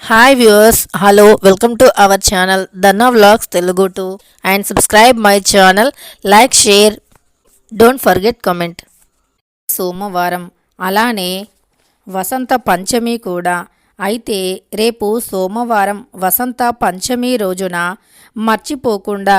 Hi viewers, hello, welcome to our channel Danna vlogs Telugu to and subscribe my channel, like, share, don't forget comment. సోమవారం అలానే వసంత పంచమి కూడా. అయితే రేపు సోమవారం వసంత పంచమి రోజున మర్చిపోకుండా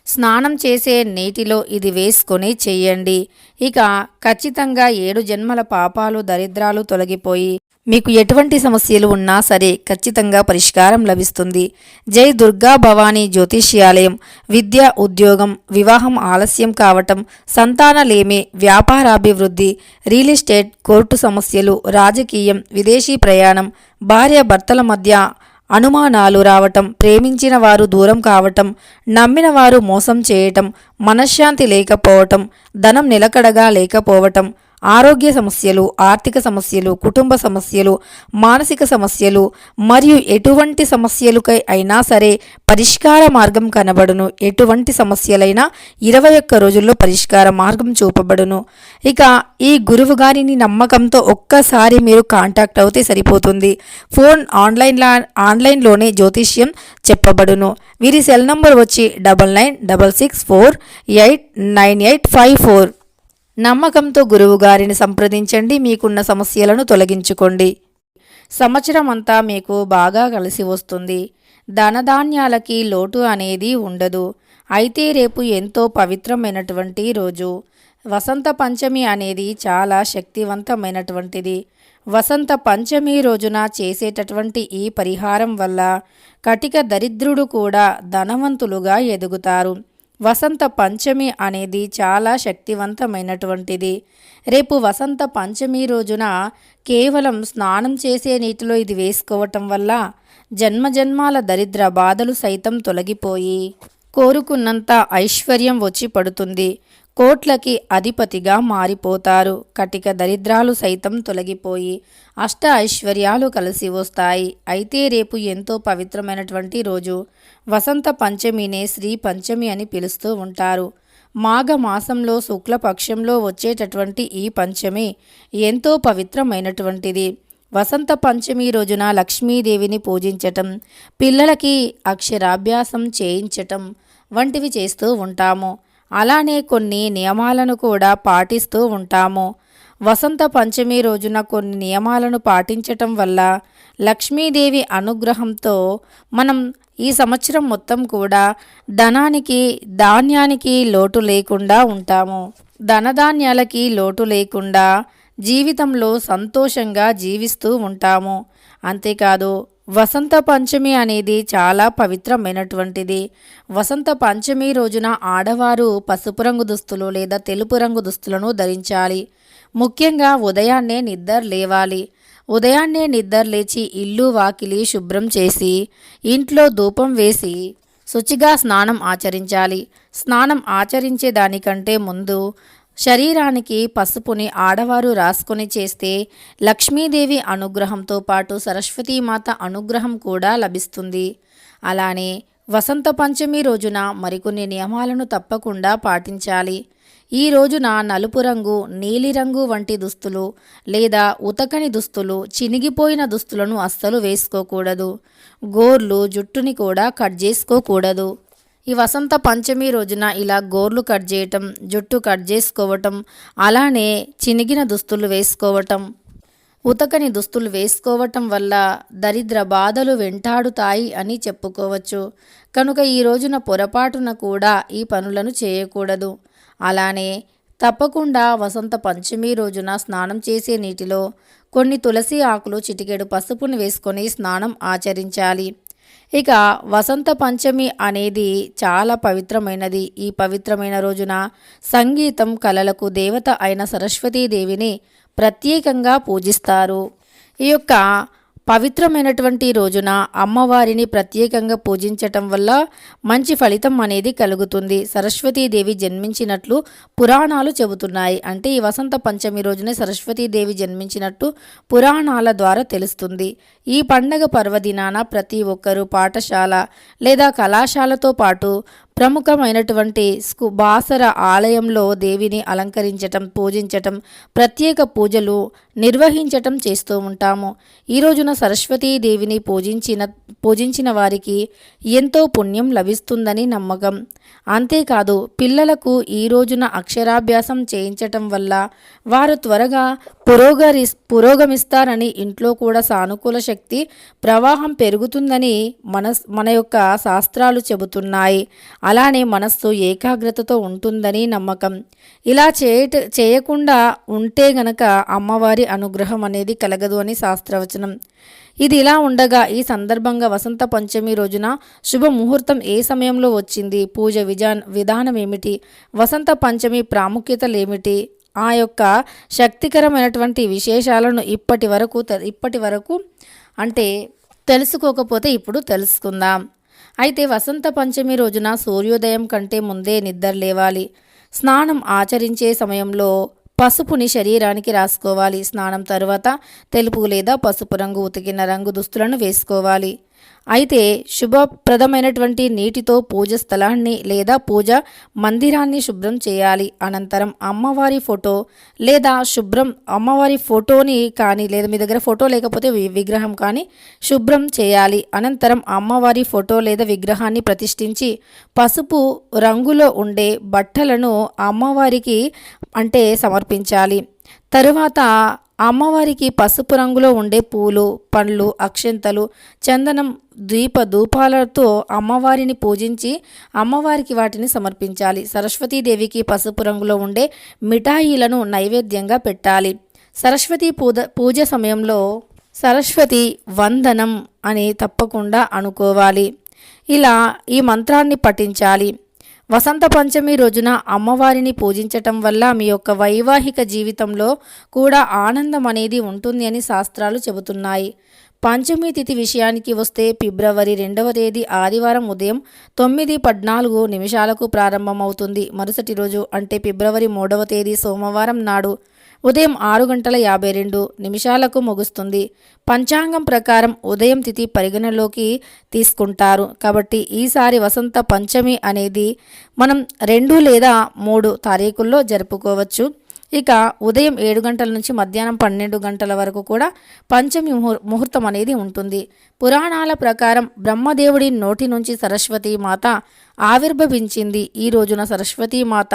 స్నానం చేసే నీటిలో ఇది వేసుకొని చెయ్యండి. ఇక ఖచ్చితంగా 7 జన్మల పాపాలు దరిద్రాలు తొలగిపోయి మీకు ఎటువంటి సమస్యలు ఉన్నా సరే ఖచ్చితంగా పరిష్కారం లభిస్తుంది. జై దుర్గా భవానీ జ్యోతిష్యాలయం. విద్య, ఉద్యోగం, వివాహం ఆలస్యం కావటం, సంతానలేమి, వ్యాపారాభివృద్ధి, రియల్ ఎస్టేట్, కోర్టు సమస్యలు, రాజకీయం, విదేశీ ప్రయాణం, భార్యాభర్తల మధ్య అనుమానాలు రావటం, ప్రేమించిన వారు దూరం కావటం, నమ్మిన వారు మోసం చేయటం, మనశ్శాంతి లేకపోవటం, ధనం నిలకడగా లేకపోవటం, ఆరోగ్య సమస్యలు, ఆర్థిక సమస్యలు, కుటుంబ సమస్యలు, మానసిక సమస్యలు మరియు ఎటువంటి సమస్యలకై అయినా సరే పరిష్కార మార్గం కనబడును. ఎటువంటి సమస్యలైనా 21 రోజుల్లో పరిష్కార మార్గం చూపబడును. ఇక ఈ గురువు గారిని నమ్మకంతో ఒక్కసారి మీరు కాంటాక్ట్ అవుతే సరిపోతుంది. ఫోన్ ఆన్లైన్లోనే జ్యోతిష్యం చెప్పబడును. వీరి సెల్ నంబర్ వచ్చి 9966489854. నమ్మకంతో గురువుగారిని సంప్రదించండి. మీకున్న సమస్యలను తొలగించుకోండి. సంవత్సరం అంతా మీకు బాగా కలిసి వస్తుంది. ధనధాన్యాలకి లోటు అనేది ఉండదు. అయితే రేపు ఎంతో పవిత్రమైనటువంటి రోజు. వసంత పంచమి అనేది చాలా శక్తివంతమైనటువంటిది. వసంత పంచమి రోజున చేసేటటువంటి ఈ పరిహారం వల్ల కటిక దరిద్రుడు కూడా ధనవంతులుగా ఎదుగుతారు. వసంత పంచమి అనేది చాలా శక్తివంతమైనటువంటిది. రేపు వసంత పంచమి రోజున కేవలం స్నానం చేసే నీటిలో ఇది వేసుకోవటం వల్ల జన్మజన్మాల దరిద్ర బాధలు సైతం తొలగిపోయి కోరుకున్నంత ఐశ్వర్యం వచ్చి పడుతుంది. కోట్లకి అధిపతిగా మారిపోతారు. కటిక దరిద్రాలు సైతం తొలగిపోయి అష్ట ఐశ్వర్యాలు కలిసి వస్తాయి. అయితే రేపు ఎంతో పవిత్రమైనటువంటి రోజు. వసంత పంచమినే శ్రీ పంచమి అని పిలుస్తూ ఉంటారు. మాఘ మాసంలో శుక్లపక్షంలో వచ్చేటటువంటి ఈ పంచమి ఎంతో పవిత్రమైనటువంటిది. వసంత పంచమి రోజున లక్ష్మీదేవిని పూజించటం, పిల్లలకి అక్షరాభ్యాసం చేయించటం వంటివి చేస్తూ ఉంటాము. అలానే కొన్ని నియమాలను కూడా పాటిస్తూ ఉంటాము. వసంత పంచమి రోజున కొన్ని నియమాలను పాటించటం వల్ల లక్ష్మీదేవి అనుగ్రహంతో మనం ఈ సంవత్సరం మొత్తం కూడా ధనానికి, ధాన్యానికి లోటు లేకుండా ఉంటాము. ధనధాన్యాలకి లోటు లేకుండా జీవితంలో సంతోషంగా జీవిస్తూ ఉంటాము. అంతేకాదు వసంత పంచమి అనేది చాలా పవిత్రమైనటువంటిది. వసంత పంచమి రోజున ఆడవారు పసుపు రంగు దుస్తులు లేదా తెలుపు రంగు దుస్తులను ధరించాలి. ముఖ్యంగా ఉదయాన్నే నిద్ర లేవాలి. ఉదయాన్నే నిద్ర లేచి ఇల్లు వాకిలి శుభ్రం చేసి ఇంట్లో ధూపం వేసి శుచిగా స్నానం ఆచరించాలి. స్నానం ఆచరించే దానికంటే ముందు శరీరానికి పసుపుని ఆడవారు రాసుకొని చేస్తే లక్ష్మీదేవి అనుగ్రహంతో పాటు సరస్వతీమాత అనుగ్రహం కూడా లభిస్తుంది. అలానే వసంత పంచమి రోజున మరికొన్ని నియమాలను తప్పకుండా పాటించాలి. ఈ రోజున నలుపు రంగు, నీలిరంగు వంటి దుస్తులు లేదా ఉతకని దుస్తులు, చినిగిపోయిన దుస్తులను అస్సలు వేసుకోకూడదు. గోర్లు, జుట్టుని కూడా కట్ చేసుకోకూడదు. ఈ వసంత పంచమి రోజున ఇలా గోర్లు కట్ చేయటం, జుట్టు కట్ చేసుకోవటం, అలానే చినిగిన దుస్తులు వేసుకోవటం, ఉతకని దుస్తులు వేసుకోవటం వల్ల దరిద్ర బాధలు వెంటాడుతాయి అని చెప్పుకోవచ్చు. కనుక ఈ రోజున పొరపాటున కూడా ఈ పనులను చేయకూడదు. అలానే తప్పకుండా వసంత పంచమి రోజున స్నానం చేసే నీటిలో కొన్ని తులసి ఆకులు, చిటికెడు పసుపుని వేసుకొని స్నానం ఆచరించాలి. ఇక వసంత పంచమి అనేది చాలా పవిత్రమైనది. ఈ పవిత్రమైన రోజున సంగీతం, కళలకు దేవత అయిన సరస్వతీదేవిని ప్రత్యేకంగా పూజిస్తారు. ఈ యొక్క పవిత్రమైనటువంటి రోజున అమ్మవారిని ప్రత్యేకంగా పూజించటం వల్ల మంచి ఫలితం అనేది కలుగుతుంది. సరస్వతీదేవి జన్మించినట్లు పురాణాలు చెబుతున్నాయి. అంటే ఈ వసంత పంచమి రోజునే సరస్వతీదేవి జన్మించినట్టు పురాణాల ద్వారా తెలుస్తుంది. ఈ పండగ పర్వదినాన ప్రతి ఒక్కరూ పాఠశాల లేదా కళాశాలతో పాటు ప్రముఖమైనటువంటి బాసర ఆలయంలో దేవిని అలంకరించటం, పూజించటం, ప్రత్యేక పూజలు నిర్వహించటం చేస్తూ ఉంటాము. ఈ రోజున సరస్వతీ దేవిని పూజించిన వారికి ఎంతో పుణ్యం లభిస్తుందని నమ్మకం. అంతేకాదు పిల్లలకు ఈ రోజున అక్షరాభ్యాసం చేయించటం వల్ల వారు త్వరగా పురోగమిస్తారని, ఇంట్లో కూడా సానుకూల శక్తి ప్రవాహం పెరుగుతుందని మన యొక్క శాస్త్రాలు చెబుతున్నాయి. అలానే మనస్సు ఏకాగ్రతతో ఉంటుందని నమ్మకం. ఇలా చేయకుండా ఉంటే గనక అమ్మవారి అనుగ్రహం అనేది కలగదు అని శాస్త్రవచనం. ఇది ఇలా ఉండగా ఈ సందర్భంగా వసంత పంచమి రోజున శుభముహూర్తం ఏ సమయంలో వచ్చింది, పూజ విధానం ఏమిటి, వసంత పంచమి ప్రాముఖ్యతలేమిటి, ఆ యొక్క శక్తికరమైనటువంటి విశేషాలను ఇప్పటి వరకు అంటే తెలుసుకోకపోతే ఇప్పుడు తెలుసుకుందాం. అయితే వసంత పంచమి రోజున సూర్యోదయం కంటే ముందే నిద్ర లేవాలి. స్నానం ఆచరించే సమయంలో పసుపుని శరీరానికి రాసుకోవాలి. స్నానం తరువాత తెలుపు లేదా పసుపు రంగు ఉతికిన రంగు దుస్తులను వేసుకోవాలి. అయితే శుభప్రదమైనటువంటి నీటితో పూజ స్థలాన్ని లేదా పూజ మందిరాన్ని శుభ్రం చేయాలి. అనంతరం అమ్మవారి ఫోటో లేదా అమ్మవారి ఫోటోని కానీ, లేదా మీ దగ్గర ఫోటో లేకపోతే విగ్రహం కానీ శుభ్రం చేయాలి. అనంతరం అమ్మవారి ఫోటో లేదా విగ్రహాన్ని ప్రతిష్ఠించి పసుపు రంగులో ఉండే బట్టలను అమ్మవారికి సమర్పించాలి. తరువాత అమ్మవారికి పసుపు రంగులో ఉండే పూలు, పండ్లు, అక్షంతలు, చందనం, ధూపాలతో అమ్మవారిని పూజించి అమ్మవారికి వాటిని సమర్పించాలి. సరస్వతీదేవికి పసుపు రంగులో ఉండే మిఠాయిలను నైవేద్యంగా పెట్టాలి. సరస్వతి పూజ సమయంలో సరస్వతి వందనం అని తప్పకుండా అనుకోవాలి. ఇలా ఈ మంత్రాన్ని పఠించాలి. వసంత పంచమి రోజున అమ్మవారిని పూజించటం వల్ల మీ యొక్క వైవాహిక జీవితంలో కూడా ఆనందం అనేది ఉంటుంది అని శాస్త్రాలు చెబుతున్నాయి. పంచమి తిథి విషయానికి వస్తే ఫిబ్రవరి 2వ తేదీ ఆదివారం ఉదయం 9:14 ప్రారంభమవుతుంది. మరుసటి రోజు అంటే ఫిబ్రవరి 3వ తేదీ సోమవారం నాడు ఉదయం 6:52 ముగుస్తుంది. పంచాంగం ప్రకారం ఉదయం తిథి పరిగణలోకి తీసుకుంటారు. కాబట్టి ఈసారి వసంత పంచమి అనేది మనం 2 లేదా 3 తారీఖుల్లో జరుపుకోవచ్చు. ఇక ఉదయం 7 గంటల నుంచి మధ్యాహ్నం 12 గంటల వరకు కూడా పంచమి ముహూర్తం అనేది ఉంటుంది. పురాణాల ప్రకారం బ్రహ్మదేవుడి నోటి నుంచి సరస్వతీ మాత ఆవిర్భవించింది. ఈ రోజున సరస్వతీ మాత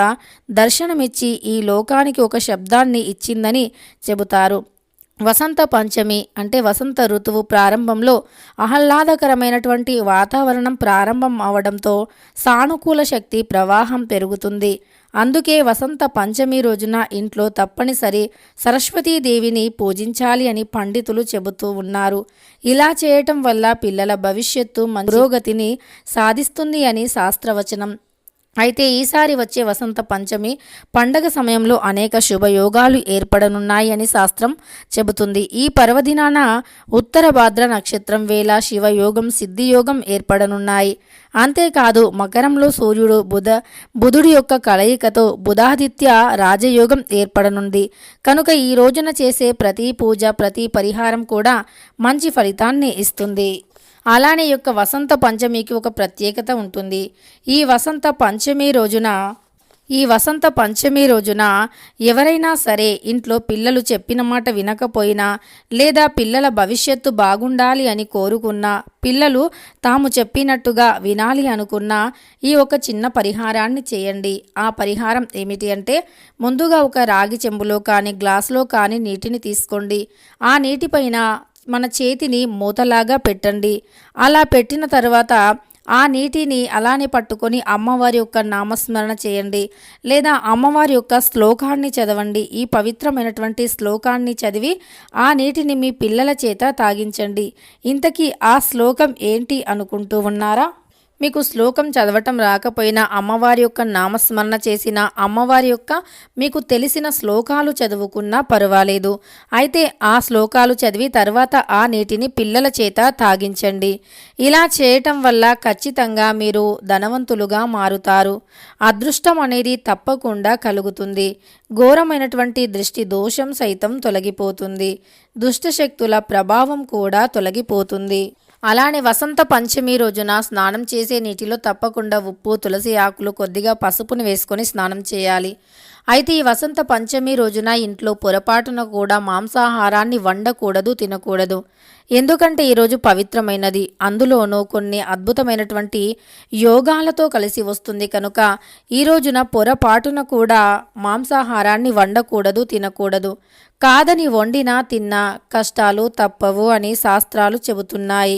దర్శనమిచ్చి ఈ లోకానికి ఒక శబ్దాన్ని ఇచ్చిందని చెబుతారు. వసంత పంచమి అంటే వసంత ఋతువు ప్రారంభంలో ఆహ్లాదకరమైనటువంటి వాతావరణం ప్రారంభం అవడంతో సానుకూల శక్తి ప్రవాహం పెరుగుతుంది. అందుకే వసంత పంచమి రోజున ఇంట్లో తప్పనిసరి సరస్వతీదేవిని పూజించాలి అని పండితులు చెబుతూ ఉన్నారు. ఇలా చేయటం వల్ల పిల్లల భవిష్యత్తు పురోగతిని సాధిస్తుంది అని శాస్త్రవచనం. అయితే ఈసారి వచ్చే వసంత పంచమి పండగ సమయంలో అనేక శుభయోగాలు ఏర్పడనున్నాయి అని శాస్త్రం చెబుతుంది. ఈ పర్వదినాన ఉత్తర భాద్ర నక్షత్రం వేళ శివయోగం, సిద్ధియోగం ఏర్పడనున్నాయి. అంతేకాదు మకరంలో సూర్యుడు బుధుడి యొక్క కలయికతో బుధాదిత్య రాజయోగం ఏర్పడనుంది. కనుక ఈ రోజున చేసే ప్రతి పూజ, ప్రతి పరిహారం కూడా మంచి ఫలితాన్ని ఇస్తుంది. అలానే యొక్క వసంత పంచమికి ఒక ప్రత్యేకత ఉంటుంది. ఈ వసంత పంచమి రోజున ఎవరైనా సరే ఇంట్లో పిల్లలు చెప్పిన మాట వినకపోయినా, లేదా పిల్లల భవిష్యత్తు బాగుండాలి అని కోరుకున్నా, పిల్లలు తాము చెప్పినట్టుగా వినాలి అనుకున్నా ఈ ఒక చిన్న పరిహారాన్ని చేయండి. ఆ పరిహారం ఏమిటి అంటే, ముందుగా ఒక రాగి చెంబులో కానీ గ్లాసులో కానీ నీటిని తీసుకోండి. ఆ నీటిపైన మన చేతిని మూతలాగా పెట్టండి. అలా పెట్టిన తర్వాత ఆ నీటిని అలానే పట్టుకొని అమ్మవారి యొక్క నామస్మరణ చేయండి, లేదా అమ్మవారి యొక్క శ్లోకాన్ని చదవండి. ఈ పవిత్రమైనటువంటి శ్లోకాన్ని చదివి ఆ నీటిని మీ పిల్లల చేత తాగించండి. ఇంతకీ ఆ శ్లోకం ఏంటి అనుకుంటూ ఉన్నారా? మీకు శ్లోకం చదవటం రాకపోయినా అమ్మవారి యొక్క నామస్మరణ చేసిన, అమ్మవారి యొక్క మీకు తెలిసిన శ్లోకాలు చదువుకున్నా పర్వాలేదు. అయితే ఆ శ్లోకాలు చదివి తర్వాత ఆ నీటిని పిల్లల చేత తాగించండి. ఇలా చేయటం వల్ల ఖచ్చితంగా మీరు ధనవంతులుగా మారుతారు. అదృష్టం అనేది తప్పకుండా కలుగుతుంది. ఘోరమైనటువంటి దృష్టి దోషం సైతం తొలగిపోతుంది. దుష్టశక్తుల ప్రభావం కూడా తొలగిపోతుంది. అలానే వసంత పంచమి రోజున స్నానం చేసే నీటిలో తప్పకుండా ఉప్పు, తులసి ఆకులు, కొద్దిగా పసుపుని వేసుకొని స్నానం చేయాలి. అయితే ఈ వసంత పంచమి రోజున ఇంట్లో పొరపాటున కూడా మాంసాహారాన్ని వండకూడదు, తినకూడదు. ఎందుకంటే ఈరోజు పవిత్రమైనది, అందులోనూ కొన్ని అద్భుతమైనటువంటి యోగాలతో కలిసి వస్తుంది కనుక ఈ రోజున పొరపాటున కూడా మాంసాహారాన్ని వండకూడదు, తినకూడదు. కాదని వండినా తిన్నా కష్టాలు తప్పవు అని శాస్త్రాలు చెబుతున్నాయి.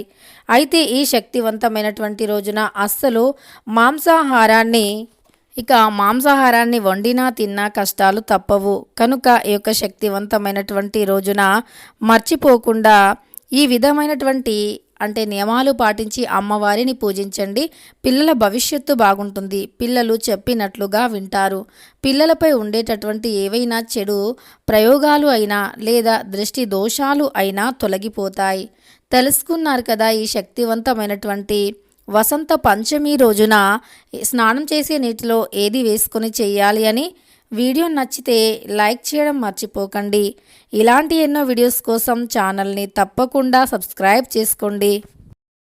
అయితే ఈ శక్తివంతమైనటువంటి రోజున అస్సలు మాంసాహారాన్ని వండినా తిన్నా కష్టాలు తప్పవు కనుక ఈ యొక్క శక్తివంతమైనటువంటి రోజున మర్చిపోకుండా ఈ విధమైనటువంటి నియమాలు పాటించి అమ్మవారిని పూజించండి. పిల్లల భవిష్యత్తు బాగుంటుంది. పిల్లలు చెప్పినట్లుగా వింటారు. పిల్లలపై ఉండేటటువంటి ఏవైనా చెడు ప్రయోగాలు అయినా లేదా దృష్టి దోషాలు అయినా తొలగిపోతాయి. తెలుసుకున్నారు కదా ఈ శక్తివంతమైనటువంటి వసంత పంచమి రోజున స్నానం చేసే నీటిలో ఏది వేసుకొని చేయాలి అని. వీడియో నచ్చితే లైక్ చేయడం మర్చిపోకండి. ఇలాంటి ఎన్నో వీడియోస్ కోసం ఛానల్ని తప్పకుండా సబ్స్క్రైబ్ చేసుకోండి.